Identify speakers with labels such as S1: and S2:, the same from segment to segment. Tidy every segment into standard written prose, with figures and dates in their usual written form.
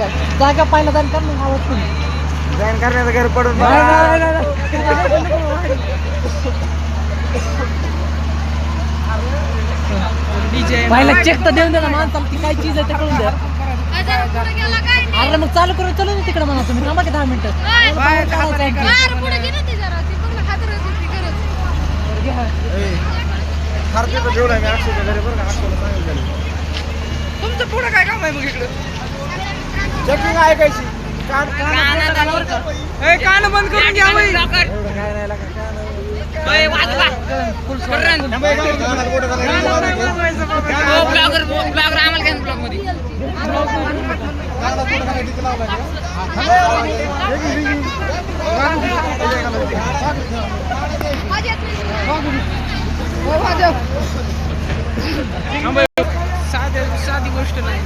S1: काय जागा पाहिला जाण कर मग आवाज तुम्ही
S2: जाईन करण्याचं घर पडून
S1: पहिला चेक तर देऊन द्या ना माणसाला ती काय चीज आहे ते कळून द्या. अरे मग चालू करून चलू ना तिकडे म्हणा तुम्ही थांबा की 10 मिनिटं.
S2: तुमचं पुढं काय काम आहे मग इकडं चेकिंग आहे कायची कान बंद करून घ्या बाई. एवढं काय नाही लागत साधी गोष्ट नाही.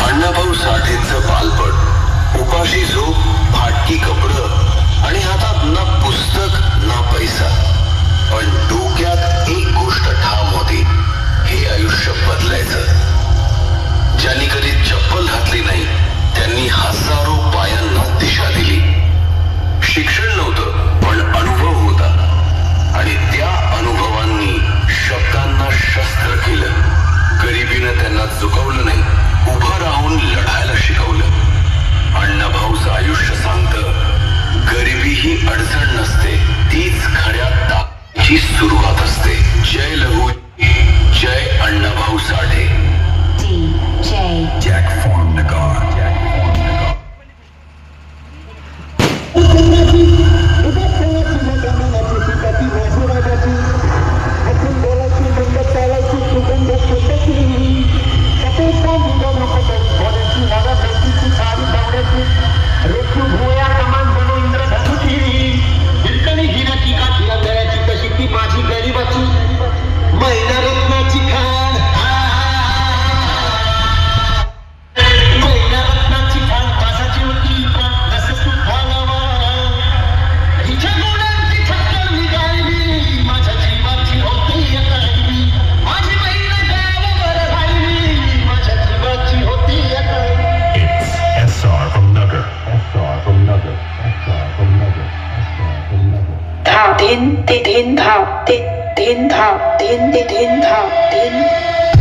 S3: अण्णाभाऊ साठेंचं बालपण, उपाशी झोप, फाटकी कपडं आणि हातात ना पुस्तक ना पैसा, पण डोक्यात एक गोष्ट ठाम होती, हे आयुष्य बदलायचं. ज्यांनी कधी चप्पल घातली नाही त्यांनी हजारो पायांना दिशा दिली. शिक्षण नव्हतं पण अनुभव होता आणि त्या अनुभवांनी शब्दांना शस्त्र केलं. गरिबीनं त्यांना झुकवलं नाही, उभं राहून लढायला शिकवलं. अण्णाभाऊचं आयुष्य सांगतं, गरिबी ही अडचण नसते, तीच खऱ्या ताकदीची सुरुवात असते. जय लहू, जय Annabhau Sathe. Jack फॉर्मनगर.
S4: Din, din, din, din, din, din, din, din, din, din.